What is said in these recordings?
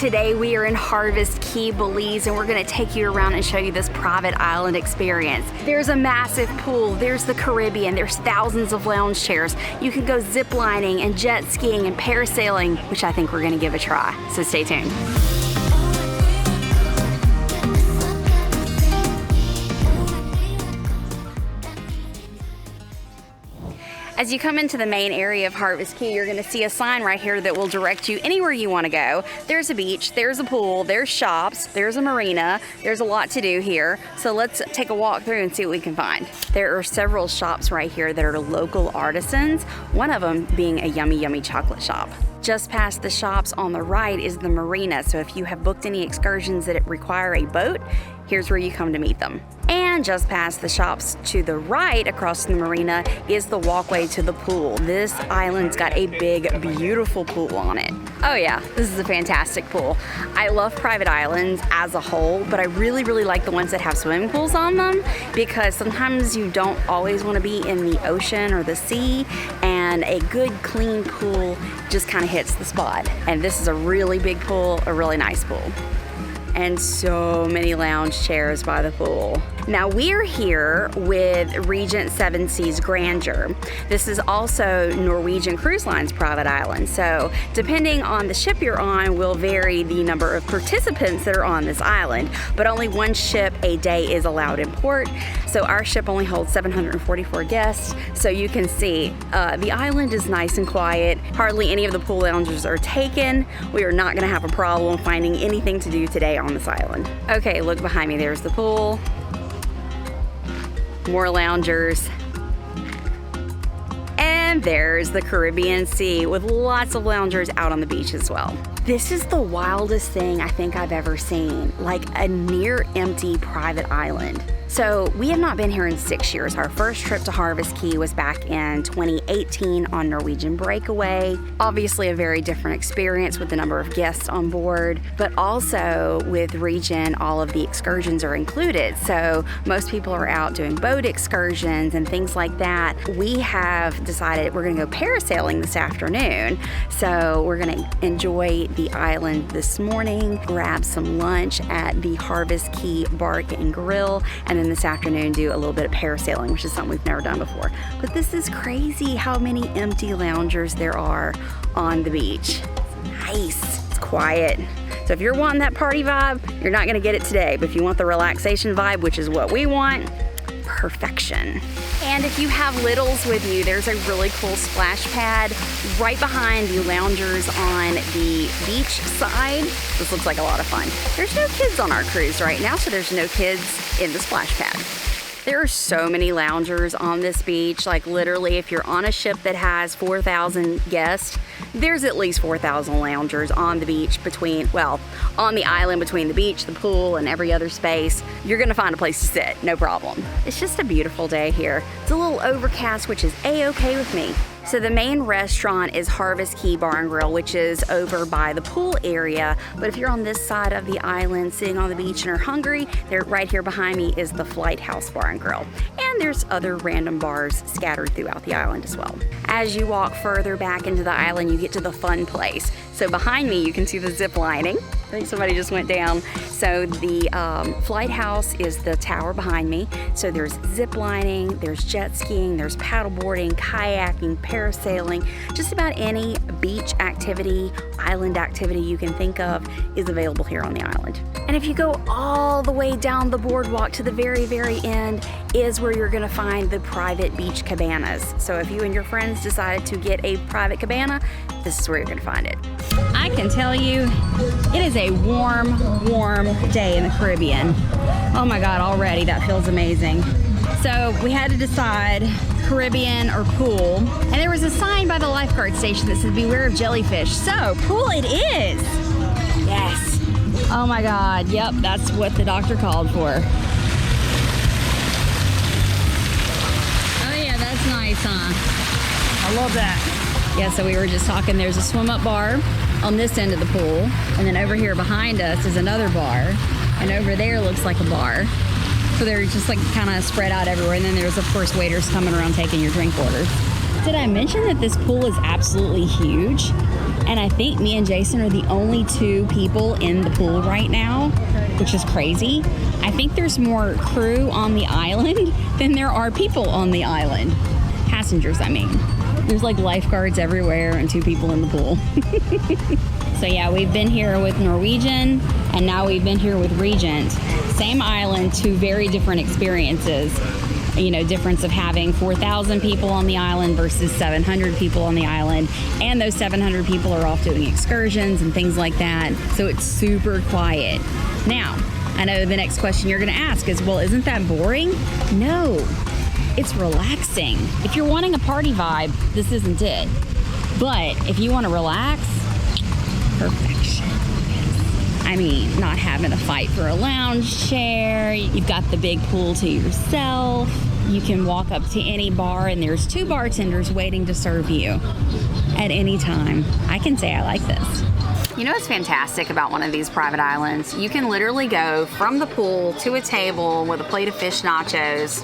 Today we are in Harvest Caye, Belize, and we're gonna take you around and show you this private island experience. There's a massive pool, there's the Caribbean, there's thousands of lounge chairs. You can go ziplining and jet skiing and parasailing, which I think we're gonna give a try, so stay tuned. As you come into the main area of Harvest Caye, you're gonna see a sign right here that will direct you anywhere you wanna go. There's a beach, there's a pool, there's shops, there's a marina, there's a lot to do here. So let's take a walk through and see what we can find. There are several shops right here that are local artisans, one of them being a yummy, yummy chocolate shop. Just past the shops on the right is the marina, so if you have booked any excursions that require a boat, here's where you come to meet them. And just past the shops to the right across the marina is the walkway to the pool. This island's got a big, beautiful pool on it. Oh yeah, this is a fantastic pool. I love private islands as a whole, but I really, really like the ones that have swimming pools on them because sometimes you don't always want to be in the ocean or the sea, and a good, clean pool just kind of hits the spot. And this is a really big pool, a really nice pool. And so many lounge chairs by the pool. Now we're here with Regent Seven Seas Grandeur. This is also Norwegian Cruise Line's private island. So depending on the ship you're on will vary the number of participants that are on this island, but only one ship a day is allowed in port. So our ship only holds 744 guests. So you can see the island is nice and quiet. Hardly any of the pool lounges are taken. We are not gonna have a problem finding anything to do today on this island. Okay, look behind me, there's the pool. More loungers. And there's the Caribbean Sea with lots of loungers out on the beach as well. This is the wildest thing I think I've ever seen, like a near empty private island. So we have not been here in 6 years. Our first trip to Harvest Caye was back in 2018 on Norwegian Breakaway. Obviously a very different experience with the number of guests on board, but also with Regent, all of the excursions are included. So most people are out doing boat excursions and things like that. We have decided we're gonna go parasailing this afternoon. So we're gonna enjoy the island this morning, grab some lunch at the Harvest Caye Bark and Grill, and then this afternoon do a little bit of parasailing, which is something we've never done before. But this is crazy how many empty loungers there are on the beach. It's nice, it's quiet. So if you're wanting that party vibe, you're not gonna get it today, but if you want the relaxation vibe, which is what we want, perfection. And if you have littles with you, there's a really cool splash pad right behind the loungers on the beach side. This looks like a lot of fun. There's no kids on our cruise right now, so there's no kids in the splash pad. There are so many loungers on this beach. Like literally, if you're on a ship that has 4,000 guests, there's at least 4,000 loungers on the beach on the island between the beach, the pool, and every other space. You're gonna find a place to sit, no problem. It's just a beautiful day here. It's a little overcast, which is a-okay with me. So the main restaurant is Harvest Caye Bar and Grill, which is over by the pool area. But if you're on this side of the island sitting on the beach and are hungry, right here behind me is the Flight House Bar and Grill. And there's other random bars scattered throughout the island as well. As you walk further back into the island, you get to the fun place. So behind me, you can see the zip lining. I think somebody just went down. So the Flight House is the tower behind me. So there's zip lining, there's jet skiing, there's paddleboarding, kayaking, parasailing, just about any beach activity, island activity you can think of is available here on the island. And if you go all the way down the boardwalk to the very, very end is where you're gonna find the private beach cabanas. So if you and your friends decided to get a private cabana, this is where you're gonna find it. I can tell you, it is a warm, warm day in the Caribbean. Oh my God, already that feels amazing. So we had to decide Caribbean or pool, and there was a sign by the lifeguard station that said beware of jellyfish. So pool it is. Yes. Oh my God, yep, that's what the doctor called for. Oh yeah, that's nice, huh? I love that. Yeah, so we were just talking, there's a swim up bar on this end of the pool, and then over here behind us is another bar, and over there looks like a bar. So they're just like kind of spread out everywhere, and then there's of course waiters coming around taking your drink orders. Did I mention that this pool is absolutely huge? And I think me and Jason are the only 2 people in the pool right now, which is crazy. I think there's more crew on the island than there are people on the island. Passengers, I mean. There's like lifeguards everywhere and 2 people in the pool. So yeah, we've been here with Norwegian and now we've been here with Regent. Same island, 2 very different experiences. You know, difference of having 4,000 people on the island versus 700 people on the island. And those 700 people are off doing excursions and things like that. So it's super quiet. Now, I know the next question you're gonna ask is, well, isn't that boring? No, it's relaxing. If you're wanting a party vibe, this isn't it. But if you wanna relax, perfection. I mean, not having to fight for a lounge chair. You've got the big pool to yourself. You can walk up to any bar and there's 2 bartenders waiting to serve you at any time. I can say I like this. You know what's fantastic about one of these private islands? You can literally go from the pool to a table with a plate of fish tacos,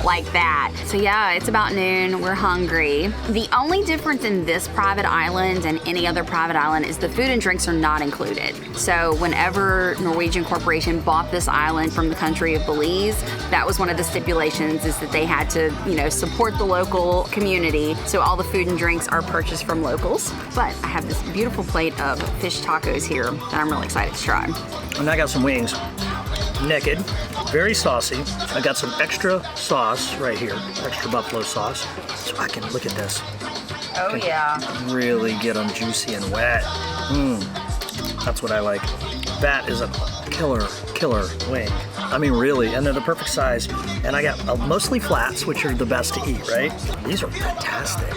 like that. So yeah, it's about noon, we're hungry. The only difference in this private island and any other private island is the food and drinks are not included. So whenever Norwegian Corporation bought this island from the country of Belize, that was one of the stipulations, is that they had to, you know, support the local community. So all the food and drinks are purchased from locals. But I have this beautiful plate of fish tacos here that I'm really excited to try. And I got some wings, naked, very saucy. I got some extra sauce right here, extra buffalo sauce. So I can, look at this. Oh yeah. Really get them juicy and wet. That's what I like. That is a killer wing. I mean, really, and they're the perfect size. And I got mostly flats, which are the best to eat, right? These are fantastic.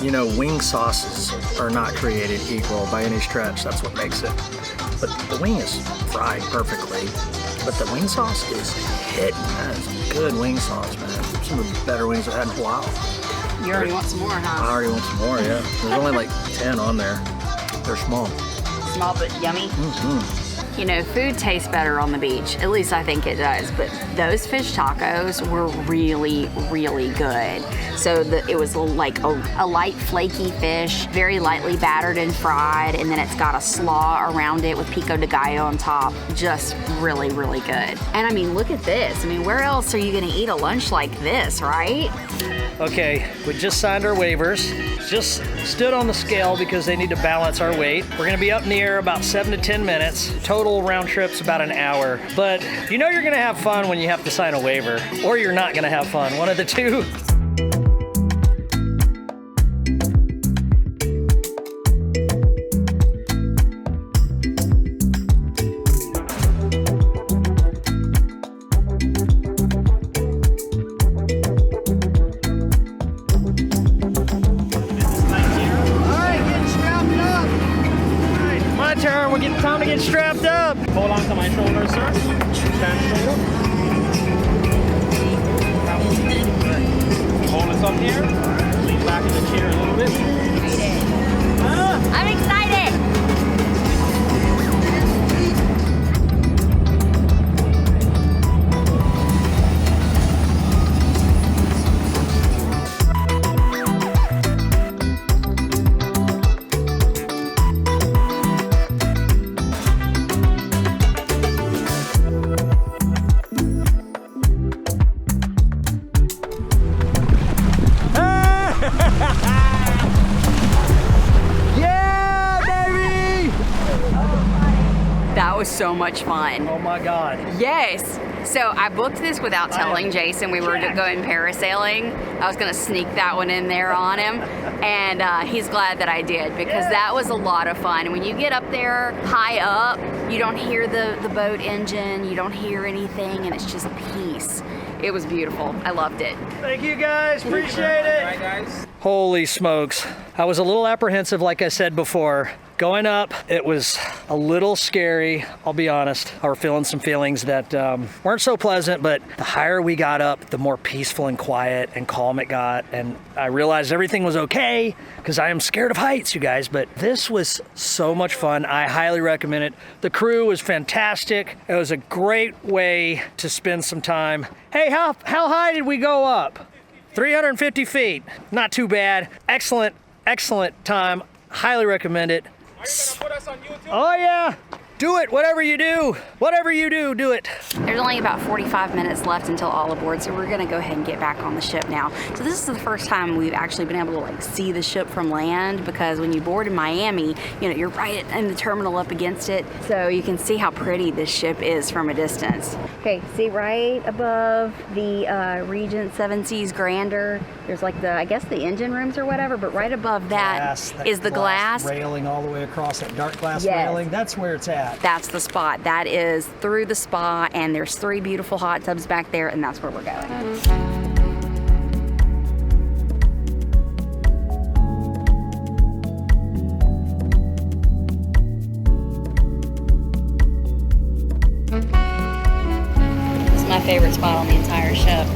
You know, wing sauces are not created equal by any stretch. That's what makes it. But the wing is fried perfectly. But the wing sauce is hitting. That is good wing sauce, man. Some of the better wings I've had in a while. You already want some more, huh? I already want some more, yeah. There's only like 10 on there. They're small. Small but yummy. You know, food tastes better on the beach. At least I think it does. But those fish tacos were really, really good. So it was like a light flaky fish, very lightly battered and fried, and then it's got a slaw around it with pico de gallo on top. Just really, really good. And I mean, look at this. I mean, where else are you gonna eat a lunch like this, right? Okay, we just signed our waivers. Just stood on the scale because they need to balance our weight. We're gonna be up in the air about 7 to 10 minutes. Total round trip's about an hour. But you know you're gonna have fun when you have to sign a waiver, or you're not gonna have fun, one of the two. Time to get strapped up. Hold on to my shoulder, sir. Stand straight up. Hold us up here. Lean back in the chair a little bit. I'm excited. That was so much fun. Oh my God. Yes. So I booked this without telling Jason we were going parasailing. I was gonna sneak that one in there on him. And he's glad that I did, because that was a lot of fun. When you get up there high up, you don't hear the boat engine, you don't hear anything, and it's just peace. It was beautiful. I loved it. Thank you guys, appreciate it. Bye, guys. Holy smokes. I was a little apprehensive, like I said before. Going up, it was a little scary, I'll be honest. I was feeling some feelings that weren't so pleasant, but the higher we got up, the more peaceful and quiet and calm it got. And I realized everything was okay, because I am scared of heights, you guys, but this was so much fun. I highly recommend it. The crew was fantastic. It was a great way to spend some time. Hey, how high did we go up? 350 feet. Not too bad. Excellent, excellent time. Highly recommend it. Are you gonna put us on YouTube? Oh yeah. Do it, whatever you do. Whatever you do, do it. There's only about 45 minutes left until all aboard, so we're gonna go ahead and get back on the ship now. So this is the first time we've actually been able to like see the ship from land, because when you board in Miami, you know, you're right in the terminal up against it, so you can see how pretty this ship is from a distance. Okay, see right above the Regent Seven Seas Grandeur, there's like the, I guess the engine rooms or whatever, but right above that is the glass railing all the way across, that dark glass Yes. railing. That's where it's at. That's the spot. That is through the spa, and there's 3 beautiful hot tubs back there, and that's where we're going. This is my favorite spot on the entire ship.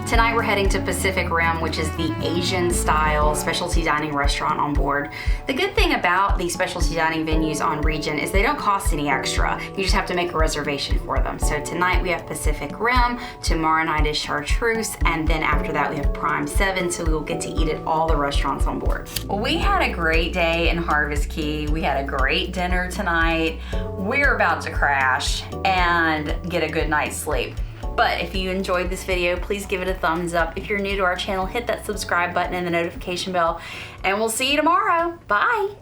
Tonight we're heading to Pacific Rim, which is the Asian style specialty dining restaurant on board. The good thing about these specialty dining venues on Regent is they don't cost any extra. You just have to make a reservation for them. So tonight we have Pacific Rim, tomorrow night is Chartreuse, and then after that we have Prime 7, so we will get to eat at all the restaurants on board. Well, we had a great day in Harvest Caye. We had a great dinner tonight. We're about to crash and get a good night's sleep. But if you enjoyed this video, please give it a thumbs up. If you're new to our channel, hit that subscribe button and the notification bell, and we'll see you tomorrow. Bye.